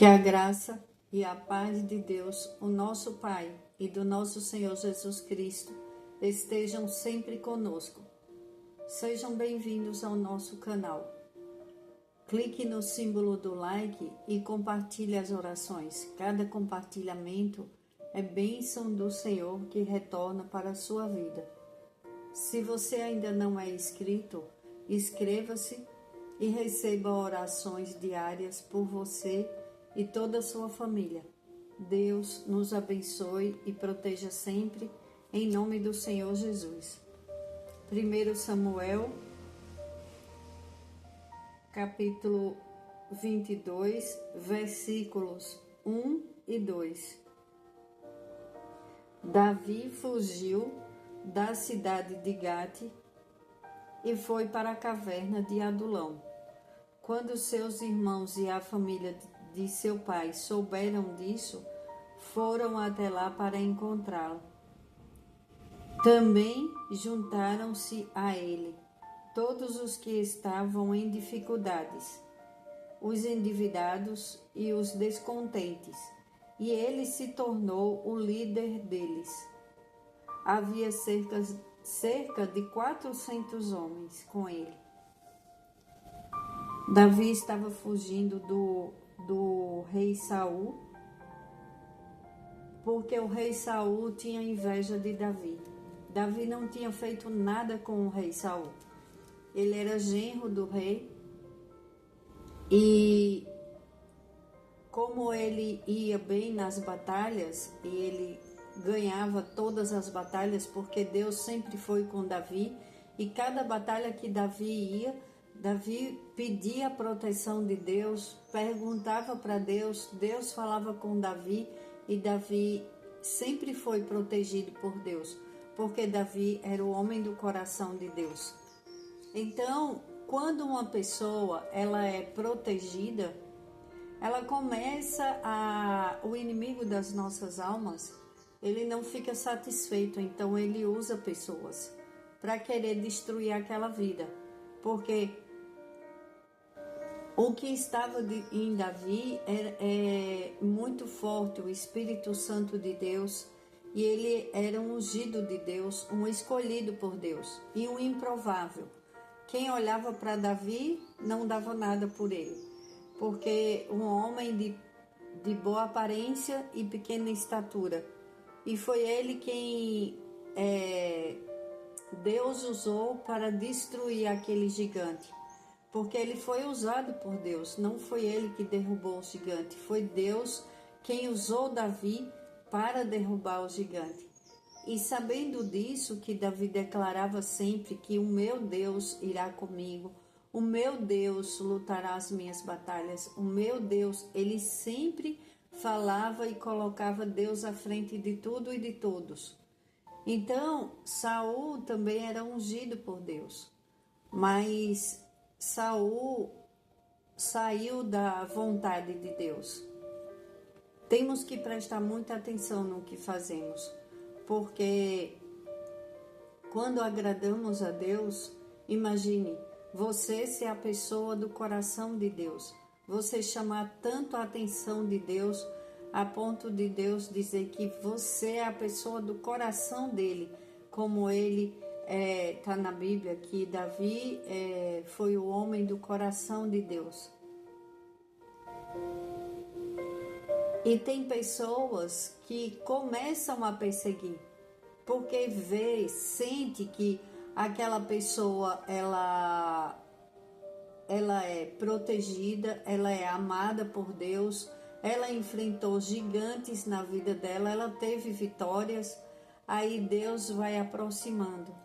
Que a graça e a paz de Deus, o nosso Pai, e do nosso Senhor Jesus Cristo estejam sempre conosco. Sejam bem-vindos ao nosso canal. Clique no símbolo do like e compartilhe as orações. Cada compartilhamento é bênção do Senhor que retorna para a sua vida. Se você ainda não é inscrito, inscreva-se e receba orações diárias por você e toda a sua família. Deus nos abençoe e proteja sempre, em nome do Senhor Jesus. 1 Samuel, capítulo 22, versículos 1 e 2. Davi fugiu da cidade de Gate e foi para a caverna de Adulão. Quando seus irmãos e a família de seu pai souberam disso, foram até lá para encontrá-lo. Também juntaram-se a ele todos os que estavam em dificuldades, os endividados e os descontentes, e ele se tornou o líder deles. Havia cerca de 400 homens com ele. Davi estava fugindo do rei Saul, porque o rei Saul tinha inveja de Davi. Davi não tinha feito nada com o rei Saul. Ele era genro do rei e como ele ia bem nas batalhas e ele ganhava todas as batalhas, porque Deus sempre foi com Davi, e cada batalha que Davi ia, Davi pedia a proteção de Deus, perguntava para Deus, Deus falava com Davi, e Davi sempre foi protegido por Deus, porque Davi era o homem do coração de Deus. Então, quando uma pessoa ela é protegida, ela começa o inimigo das nossas almas, ele não fica satisfeito, então ele usa pessoas para querer destruir aquela vida, porque o que estava em Davi é muito forte, o Espírito Santo de Deus, e ele era um ungido de Deus, um escolhido por Deus, e um improvável. Quem olhava para Davi não dava nada por ele, porque um homem de boa aparência e pequena estatura, e foi ele quem Deus usou para destruir aquele gigante. Porque ele foi usado por Deus, não foi ele que derrubou o gigante, foi Deus quem usou Davi para derrubar o gigante. E sabendo disso, que Davi declarava sempre que o meu Deus irá comigo, o meu Deus lutará as minhas batalhas, o meu Deus, ele sempre falava e colocava Deus à frente de tudo e de todos. Então, Saul também era ungido por Deus, mas Saul saiu da vontade de Deus. Temos que prestar muita atenção no que fazemos, porque quando agradamos a Deus, imagine você ser a pessoa do coração de Deus, você chamar tanto a atenção de Deus, a ponto de Deus dizer que você é a pessoa do coração dele, como ele está na Bíblia que Davi foi o homem do coração de Deus. E tem pessoas que começam a perseguir, porque sente que aquela pessoa ela é protegida, ela é amada por Deus, ela enfrentou gigantes na vida dela, ela teve vitórias, aí Deus vai aproximando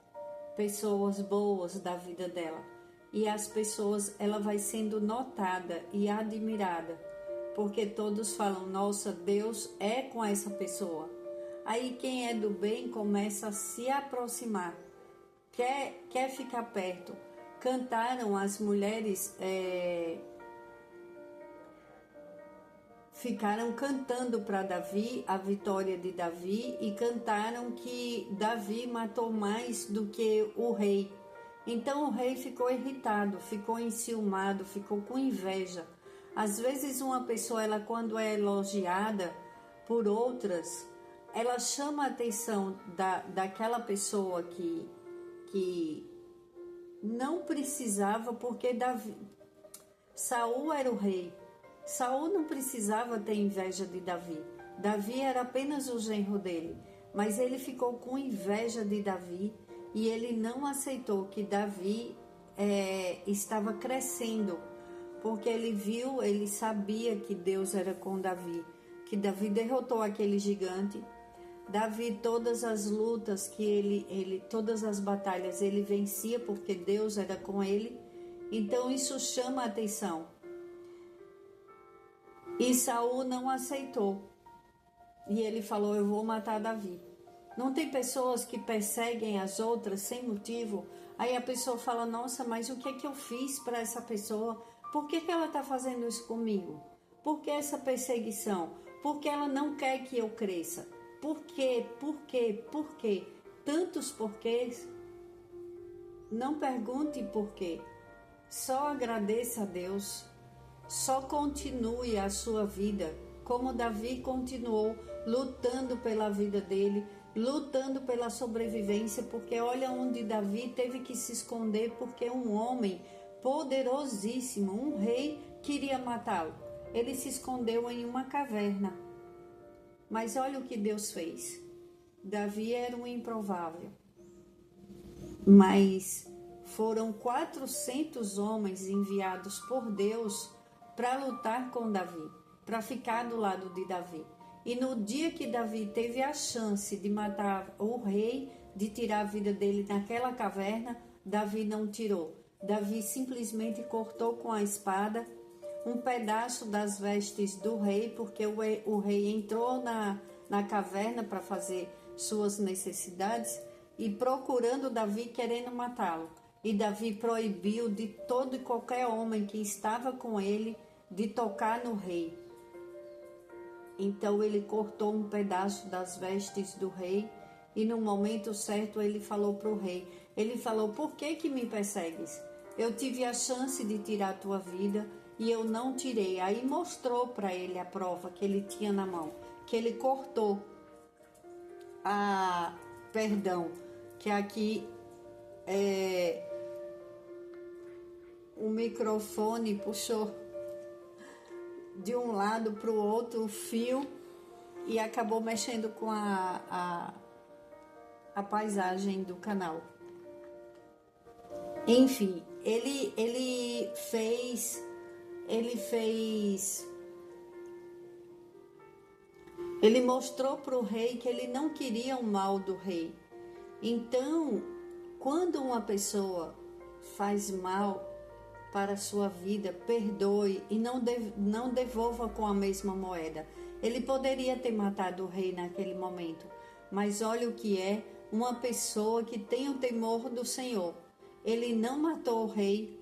pessoas boas da vida dela, e as pessoas, ela vai sendo notada e admirada, porque todos falam, nossa, Deus é com essa pessoa. Aí quem é do bem começa a se aproximar, quer ficar perto. Cantaram as mulheres, ficaram cantando para Davi, a vitória de Davi, e cantaram que Davi matou mais do que o rei. Então o rei ficou irritado, ficou enciumado, ficou com inveja. Às vezes uma pessoa, ela quando é elogiada por outras, ela chama a atenção daquela pessoa que não precisava, porque Saul era o rei. Saul não precisava ter inveja de Davi. Davi era apenas o genro dele, mas ele ficou com inveja de Davi e ele não aceitou que Davi estava crescendo, porque ele sabia que Deus era com Davi, que Davi derrotou aquele gigante. Davi, todas as lutas todas as batalhas ele vencia porque Deus era com ele. Então isso chama a atenção. E Saul não aceitou. E ele falou: eu vou matar Davi. Não tem pessoas que perseguem as outras sem motivo? Aí a pessoa fala: nossa, mas o que é que eu fiz para essa pessoa? Por que ela está fazendo isso comigo? Por que essa perseguição? Porque ela não quer que eu cresça. Por quê? Por quê? Por quê? Tantos porquês. Não pergunte por quê. Só agradeça a Deus. Só continue a sua vida como Davi continuou, lutando pela vida dele, lutando pela sobrevivência, porque olha onde Davi teve que se esconder, porque um homem poderosíssimo, um rei, queria matá-lo. Ele se escondeu em uma caverna. Mas olha o que Deus fez. Davi era um improvável, mas foram 400 homens enviados por Deus para lutar com Davi, para ficar do lado de Davi. E no dia que Davi teve a chance de matar o rei, de tirar a vida dele naquela caverna, Davi não tirou. Davi simplesmente cortou com a espada um pedaço das vestes do rei, porque o rei entrou na caverna para fazer suas necessidades e procurando Davi, querendo matá-lo. E Davi proibiu de todo e qualquer homem que estava com ele de tocar no rei. Então ele cortou um pedaço das vestes do rei e no momento certo ele falou para o rei. Ele falou: por que me persegues? Eu tive a chance de tirar a tua vida e eu não tirei. Aí mostrou para ele a prova que ele tinha na mão, que ele cortou que aqui o microfone puxou de um lado para o outro o fio e acabou mexendo com a paisagem do canal. Enfim, ele mostrou para o rei que ele não queria o mal do rei. Então, quando uma pessoa faz mal para a sua vida, perdoe e não devolva com a mesma moeda. Ele poderia ter matado o rei naquele momento, mas olha o que é uma pessoa que tem o temor do Senhor. Ele não matou o rei.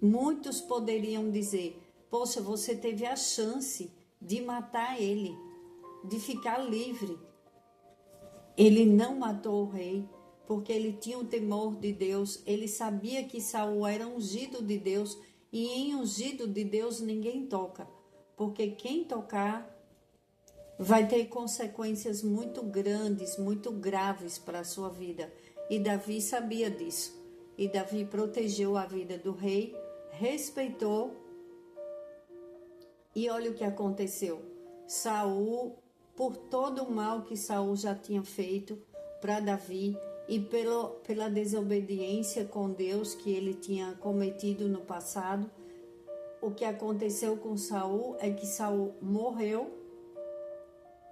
Muitos poderiam dizer: poxa, você teve a chance de matar ele, de ficar livre. Ele não matou o rei, porque ele tinha o temor de Deus. Ele sabia que Saul era ungido de Deus, e em ungido de Deus ninguém toca, porque quem tocar vai ter consequências muito grandes, muito graves para a sua vida. E Davi sabia disso. E Davi protegeu a vida do rei, respeitou. E olha o que aconteceu. Saul, por todo o mal que Saul já tinha feito para Davi e pela desobediência com Deus que ele tinha cometido no passado, o que aconteceu com Saul é que Saul morreu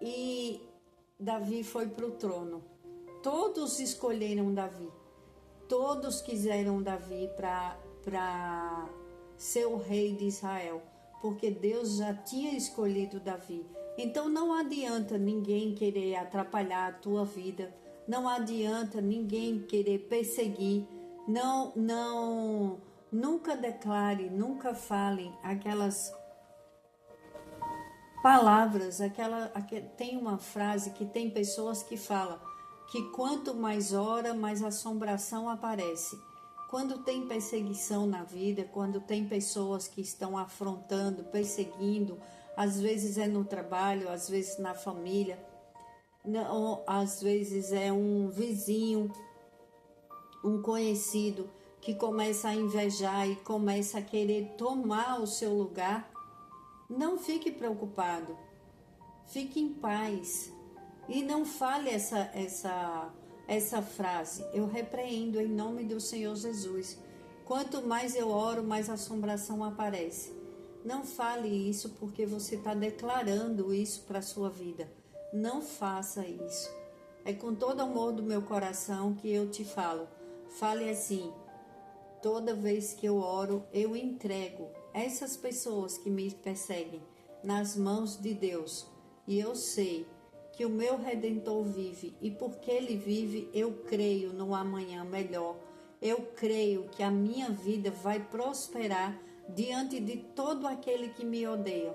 e Davi foi para o trono. Todos escolheram Davi. Todos quiseram Davi para ser o rei de Israel, porque Deus já tinha escolhido Davi. Então não adianta ninguém querer atrapalhar a tua vida, não adianta ninguém querer perseguir, nunca declare, nunca fale aquelas palavras, tem uma frase que tem pessoas que falam que quanto mais ora, mais assombração aparece. Quando tem perseguição na vida, quando tem pessoas que estão afrontando, perseguindo, às vezes é no trabalho, às vezes na família, não, às vezes é um vizinho, um conhecido que começa a invejar e começa a querer tomar o seu lugar, não fique preocupado, fique em paz e não fale essa frase. Eu repreendo em nome do Senhor Jesus. Quanto mais eu oro, mais assombração aparece. Não fale isso porque você está declarando isso para a sua vida. Não faça isso. É com todo amor do meu coração que eu te falo. Fale assim: toda vez que eu oro, eu entrego essas pessoas que me perseguem nas mãos de Deus. E eu sei que o meu Redentor vive, e porque Ele vive, eu creio no amanhã melhor. Eu creio que a minha vida vai prosperar diante de todo aquele que me odeia,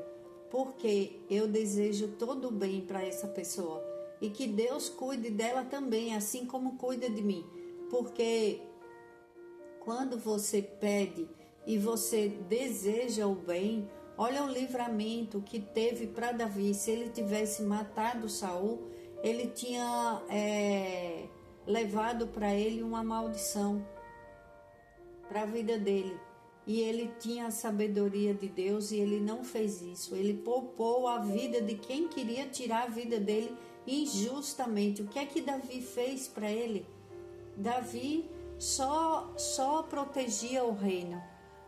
porque eu desejo todo o bem para essa pessoa e que Deus cuide dela também, assim como cuida de mim, porque quando você pede e você deseja o bem, olha o livramento que teve para Davi. Se ele tivesse matado Saul, ele tinha levado para ele uma maldição para a vida dele. E ele tinha a sabedoria de Deus e ele não fez isso. Ele poupou a vida de quem queria tirar a vida dele injustamente. O que é que Davi fez para ele? Davi só protegia o reino.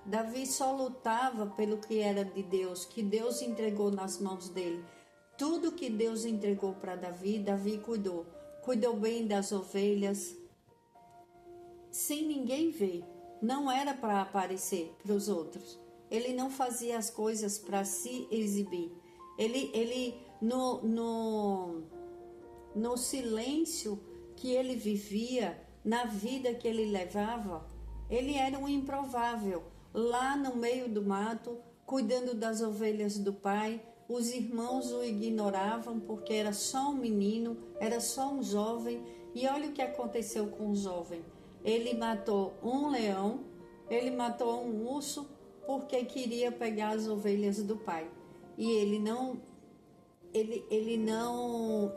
Davi só lutava pelo que era de Deus, que Deus entregou nas mãos dele. Tudo que Deus entregou para Davi, Davi cuidou. Cuidou bem das ovelhas, sem ninguém ver. Não era para aparecer para os outros. Ele não fazia as coisas para se exibir. Ele no silêncio que ele vivia, na vida que ele levava, ele era um improvável. Lá no meio do mato, cuidando das ovelhas do pai, os irmãos o ignoravam porque era só um menino, era só um jovem. E olha o que aconteceu com o jovem. Ele matou um leão, ele matou um urso porque queria pegar as ovelhas do pai. E ele não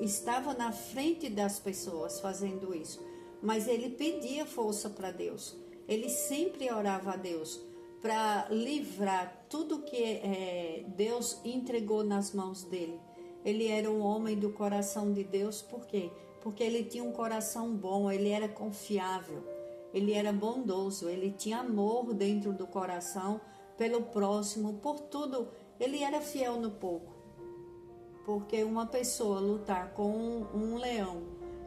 estava na frente das pessoas fazendo isso, mas ele pedia força para Deus. Ele sempre orava a Deus para livrar tudo que Deus entregou nas mãos dele. Ele era um homem do coração de Deus. Por quê? Porque ele tinha um coração bom, ele era confiável, ele era bondoso, ele tinha amor dentro do coração pelo próximo, por tudo. Ele era fiel no pouco. Porque uma pessoa lutar com um leão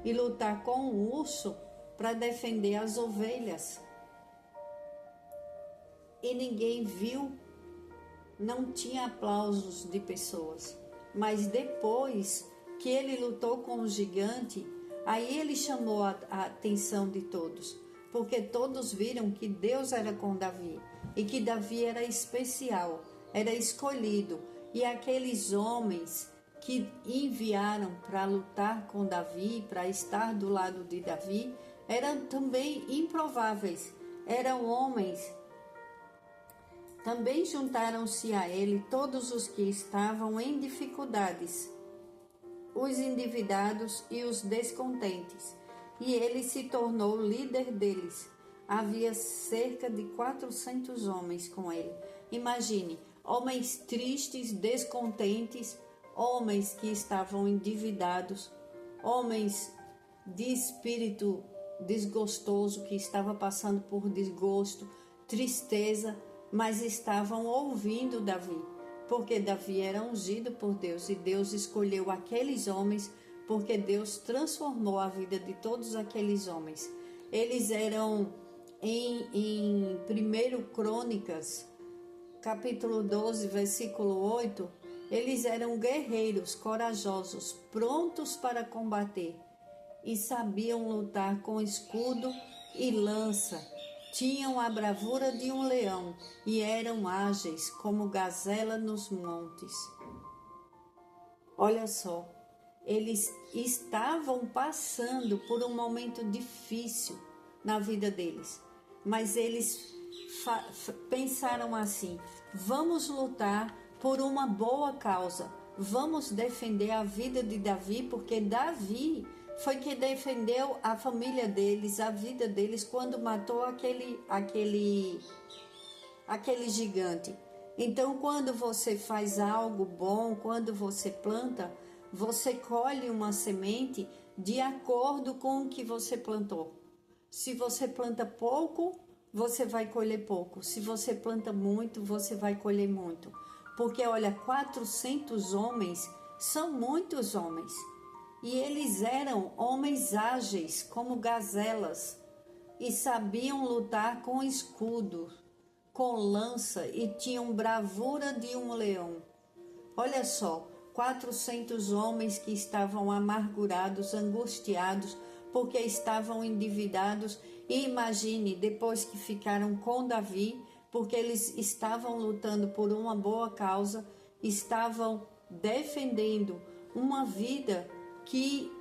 e lutar com um urso para defender as ovelhas e ninguém viu, não tinha aplausos de pessoas. Mas depois que ele lutou com o gigante, aí ele chamou a atenção de todos, porque todos viram que Deus era com Davi e que Davi era especial, era escolhido. E aqueles homens que enviaram para lutar com Davi, para estar do lado de Davi, eram também improváveis, eram homens. Também juntaram-se a ele todos os que estavam em dificuldades, os endividados e os descontentes, e ele se tornou líder deles. Havia cerca de 400 homens com ele. Imagine, homens tristes, descontentes, homens que estavam endividados, homens de espírito desgostoso, que estava passando por desgosto, tristeza, mas estavam ouvindo Davi, porque Davi era ungido por Deus e Deus escolheu aqueles homens, porque Deus transformou a vida de todos aqueles homens. Eles eram em 1 Crônicas, capítulo 12, versículo 8, eles eram guerreiros, corajosos, prontos para combater e sabiam lutar com escudo e lança. Tinham a bravura de um leão e eram ágeis como gazela nos montes. Olha só, eles estavam passando por um momento difícil na vida deles. mas eles pensaram assim: vamos lutar por uma boa causa, vamos defender a vida de Davi, porque Davi foi que defendeu a família deles, a vida deles, quando matou aquele gigante. Então, quando você faz algo bom, quando você planta, você colhe uma semente de acordo com o que você plantou. Se você planta pouco, você vai colher pouco. Se você planta muito, você vai colher muito. Porque, olha, 400 homens são muitos homens. E eles eram homens ágeis, como gazelas, e sabiam lutar com escudo, com lança, e tinham bravura de um leão. Olha só, 400 homens que estavam amargurados, angustiados, porque estavam endividados. E imagine, depois que ficaram com Davi, porque eles estavam lutando por uma boa causa, estavam defendendo uma vida que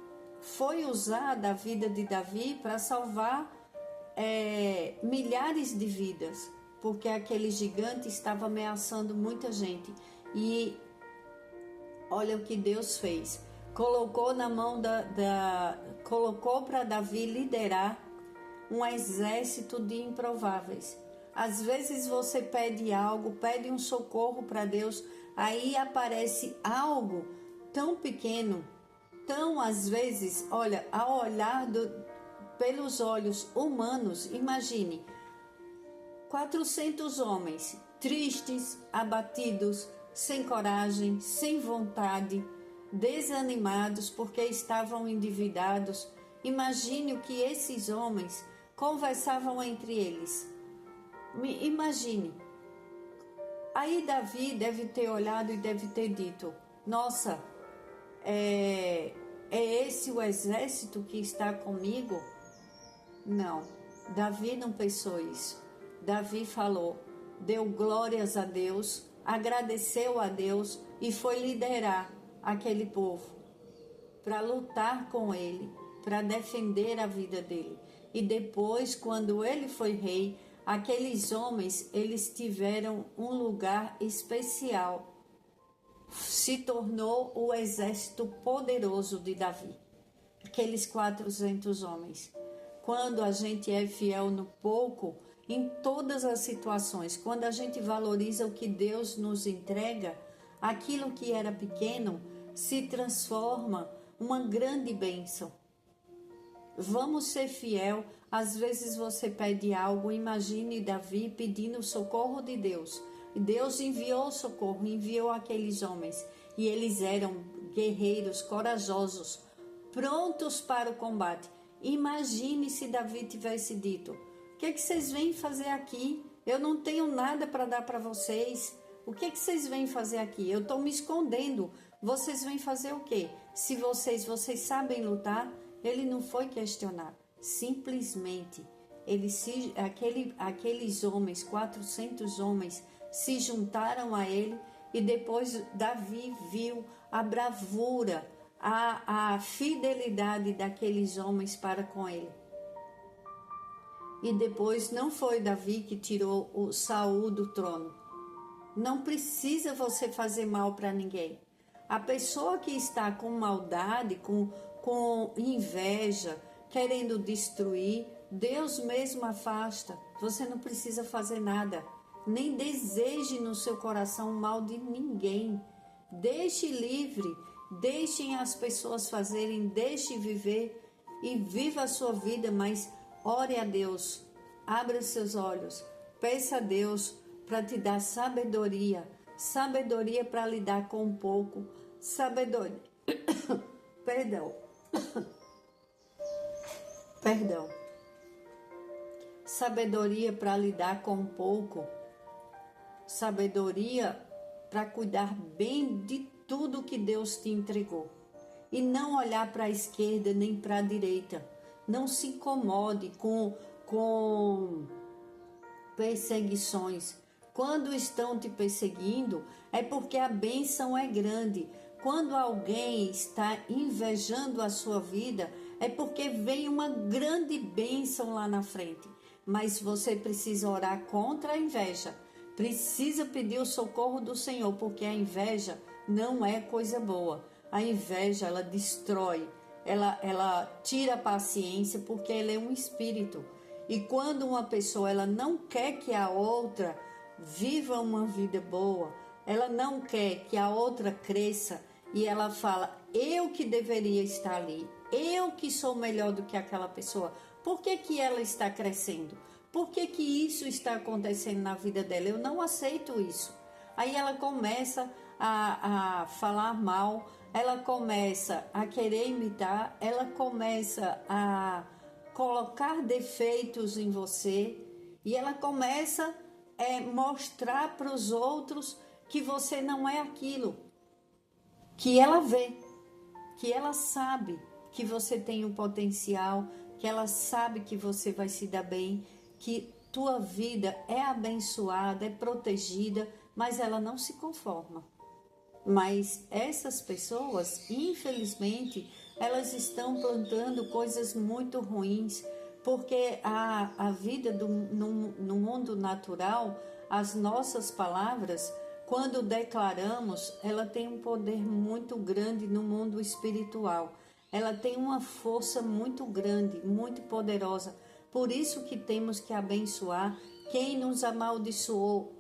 foi usada, a vida de Davi, para salvar milhares de vidas, porque aquele gigante estava ameaçando muita gente. E olha o que Deus fez. Colocou na mão colocou para Davi liderar um exército de improváveis. Às vezes você pede algo, pede um socorro para Deus, aí aparece algo tão pequeno, tão às vezes, olha, ao olhar pelos olhos humanos, imagine 400 homens tristes, abatidos, sem coragem, sem vontade, desanimados porque estavam endividados. Imagine o que esses homens conversavam entre eles. Imagine. Aí Davi deve ter olhado e deve ter dito: nossa, é esse o exército que está comigo? Não, Davi não pensou isso. Davi falou, deu glórias a Deus, agradeceu a Deus e foi liderar aquele povo para lutar com ele, para defender a vida dele. E depois, quando ele foi rei, aqueles homens, eles tiveram um lugar especial. Se tornou o exército poderoso de Davi, aqueles 400 homens. Quando a gente é fiel no pouco, em todas as situações, quando a gente valoriza o que Deus nos entrega, aquilo que era pequeno se transforma uma grande bênção. Vamos ser fiel. Às vezes você pede algo, imagine Davi pedindo o socorro de Deus. Deus enviou socorro, enviou aqueles homens, e eles eram guerreiros, corajosos, prontos para o combate. Imagine se Davi tivesse dito: o que vocês vêm fazer aqui? Eu não tenho nada para dar para vocês. O que vocês vêm fazer aqui? Eu estou me escondendo. Vocês vêm fazer o quê? Se vocês sabem lutar. Ele não foi questionar. Simplesmente, aqueles homens, 400 homens, se juntaram a ele, e depois Davi viu a bravura, a fidelidade daqueles homens para com ele. E depois não foi Davi que tirou o Saul do trono. Não precisa você fazer mal para ninguém. A pessoa que está com maldade, com inveja, querendo destruir, Deus mesmo afasta. Você não precisa fazer nada. Nem deseje no seu coração o mal de ninguém. Deixe livre. Deixem as pessoas fazerem. Deixe viver e viva a sua vida, mas ore a Deus. Abra seus olhos. Peça a Deus para te dar sabedoria. Sabedoria para lidar com um pouco. Sabedoria. Perdão. Sabedoria para lidar com um pouco. Sabedoria para cuidar bem de tudo que Deus te entregou. E não olhar para a esquerda nem para a direita. Não se incomode com perseguições. Quando estão te perseguindo, é porque a bênção é grande. Quando alguém está invejando a sua vida, é porque vem uma grande bênção lá na frente. mas você precisa orar contra a inveja. Precisa pedir o socorro do Senhor, porque a inveja não é coisa boa. A inveja, ela destrói, ela tira a paciência, porque ela é um espírito. E quando uma pessoa ela não quer que a outra viva uma vida boa, ela não quer que a outra cresça, e ela fala, eu que deveria estar ali, eu que sou melhor do que aquela pessoa. Por que que ela está crescendo? Por que que isso está acontecendo na vida dela? Eu não aceito isso. Aí ela começa a falar mal, ela começa a querer imitar, ela começa a colocar defeitos em você, e ela começa a mostrar para os outros que você não é aquilo que ela vê, que ela sabe que você tem um potencial, que ela sabe que você vai se dar bem, que tua vida é abençoada, é protegida, mas ela não se conforma. Mas essas pessoas, infelizmente, elas estão plantando coisas muito ruins, porque a vida no mundo natural, as nossas palavras, quando declaramos, ela tem um poder muito grande no mundo espiritual. Ela tem uma força muito grande, muito poderosa. Por isso que temos que abençoar quem nos amaldiçoou,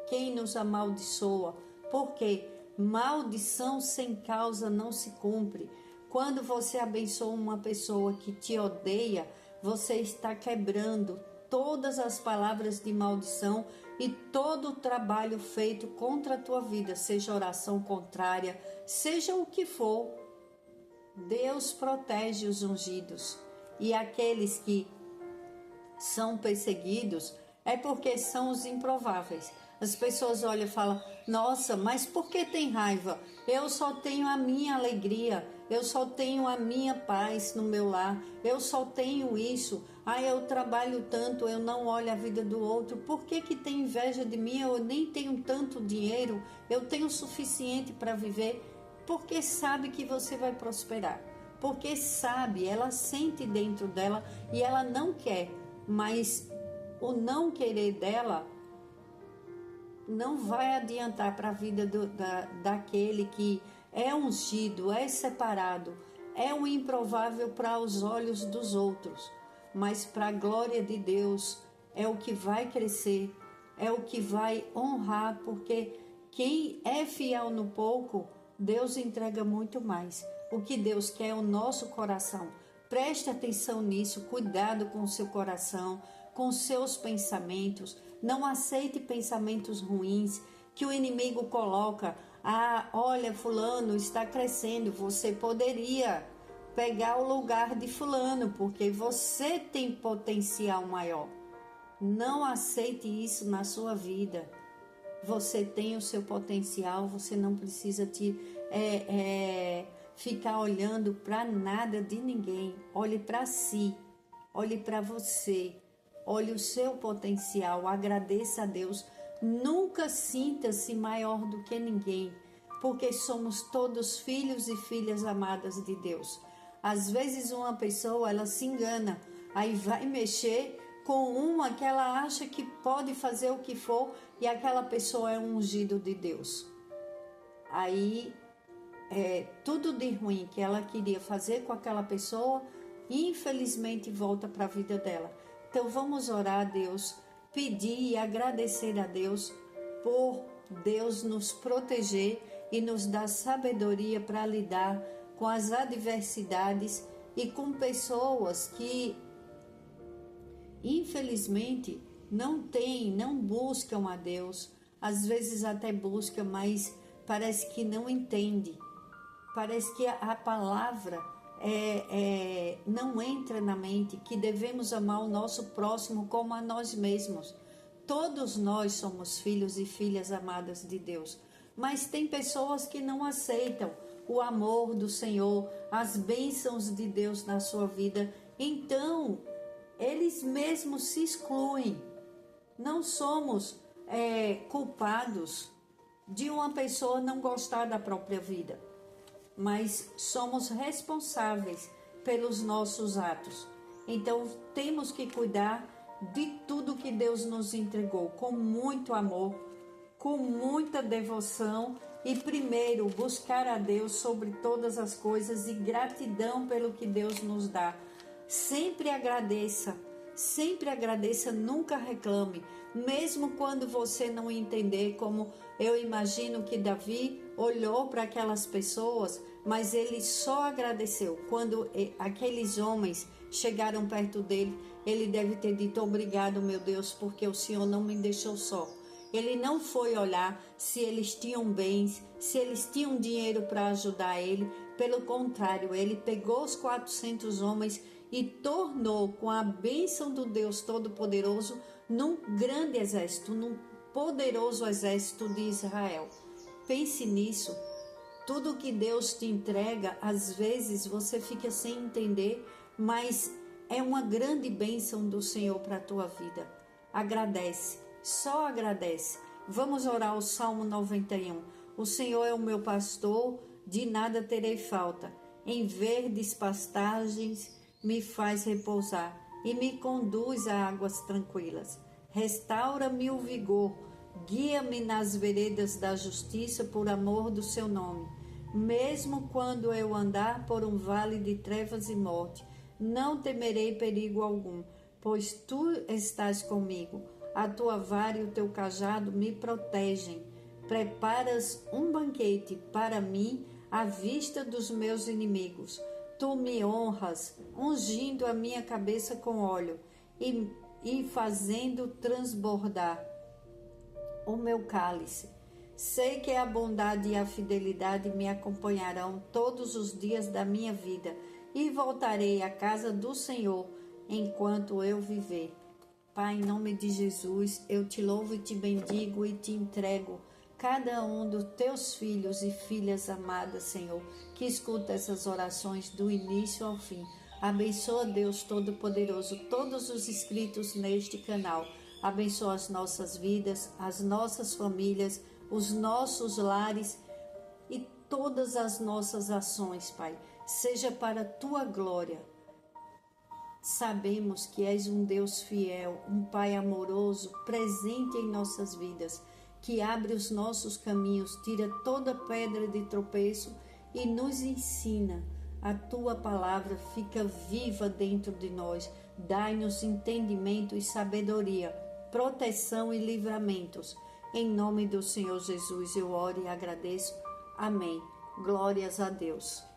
quem nos amaldiçoa. Porque maldição sem causa não se cumpre. Quando você abençoa uma pessoa que te odeia, você está quebrando todas as palavras de maldição e todo o trabalho feito contra a tua vida, seja oração contrária, seja o que for. Deus protege os ungidos, e aqueles que são perseguidos é porque são os improváveis. As pessoas olham e falam, nossa, mas por que tem raiva? Eu só tenho a minha alegria, eu só tenho a minha paz no meu lar, eu só tenho isso. Eu trabalho tanto, eu não olho a vida do outro. Por que que tem inveja de mim? Eu nem tenho tanto dinheiro, eu tenho o suficiente para viver. Porque sabe que você vai prosperar. Porque sabe, ela sente dentro dela e ela não quer. Mas o não querer dela não vai adiantar para a vida daquele que é ungido, é separado, é um improvável para os olhos dos outros, mas para a glória de Deus é o que vai crescer, é o que vai honrar, porque quem é fiel no pouco, Deus entrega muito mais. O que Deus quer é o nosso coração. Preste atenção nisso, cuidado com o seu coração, com seus pensamentos. Não aceite pensamentos ruins que o inimigo coloca. Olha, fulano está crescendo, você poderia pegar o lugar de fulano, porque você tem potencial maior. Não aceite isso na sua vida. Você tem o seu potencial, você não precisa ficar olhando para nada de ninguém. Olhe para si, olhe para você, olhe o seu potencial, agradeça a Deus. Nunca sinta-se maior do que ninguém, porque somos todos filhos e filhas amadas de Deus. Às vezes uma pessoa, ela se engana, aí vai mexer com uma que ela acha que pode fazer o que for, e aquela pessoa é um ungido de Deus. Aí tudo de ruim que ela queria fazer com aquela pessoa, infelizmente volta para a vida dela. Então vamos orar a Deus, pedir e agradecer a Deus por Deus nos proteger e nos dar sabedoria para lidar com as adversidades e com pessoas que infelizmente não buscam a Deus. Às vezes até buscam, mas parece que não entende. Parece que a palavra não entra na mente, que devemos amar o nosso próximo como a nós mesmos. Todos nós somos filhos e filhas amadas de Deus, mas tem pessoas que não aceitam o amor do Senhor, as bênçãos de Deus na sua vida. Então, eles mesmos se excluem. Não somos culpados de uma pessoa não gostar da própria vida, mas somos responsáveis pelos nossos atos. Então temos que cuidar de tudo que Deus nos entregou, com muito amor, com muita devoção e primeiro buscar a Deus sobre todas as coisas e gratidão pelo que Deus nos dá. Sempre agradeça, nunca reclame, mesmo quando você não entender, como eu imagino que Davi olhou para aquelas pessoas, mas ele só agradeceu. Quando aqueles homens chegaram perto dele, ele deve ter dito: obrigado, meu Deus, porque o Senhor não me deixou só. Ele não foi olhar se eles tinham bens, se eles tinham dinheiro para ajudar ele. Pelo contrário, ele pegou os 400 homens e tornou, com a bênção do Deus Todo-Poderoso, num grande exército, num poderoso exército de Israel. Pense nisso. Tudo que Deus te entrega, às vezes você fica sem entender, mas é uma grande bênção do Senhor para a tua vida. Agradece, só agradece. Vamos orar o Salmo 91. O Senhor é o meu pastor, de nada terei falta. Em verdes pastagens me faz repousar e me conduz a águas tranquilas. Restaura-me o vigor, guia-me nas veredas da justiça por amor do seu nome. Mesmo quando eu andar por um vale de trevas e morte, não temerei perigo algum, pois tu estás comigo. A tua vara e o teu cajado me protegem. Preparas um banquete para mim à vista dos meus inimigos. Tu me honras, ungindo a minha cabeça com óleo e fazendo transbordar o meu cálice. Sei que a bondade e a fidelidade me acompanharão todos os dias da minha vida e voltarei à casa do Senhor enquanto eu viver. Pai, em nome de Jesus, eu te louvo e te bendigo e te entrego cada um dos teus filhos e filhas amadas, Senhor, que escuta essas orações do início ao fim. Abençoa, Deus Todo-Poderoso, todos os inscritos neste canal. Abençoa as nossas vidas, as nossas famílias, os nossos lares e todas as nossas ações, Pai. Seja para a tua glória. Sabemos que és um Deus fiel, um Pai amoroso, presente em nossas vidas, que abre os nossos caminhos, tira toda pedra de tropeço e nos ensina. A tua palavra fica viva dentro de nós. Dai-nos entendimento e sabedoria, proteção e livramentos. Em nome do Senhor Jesus eu oro e agradeço. Amém. Glórias a Deus.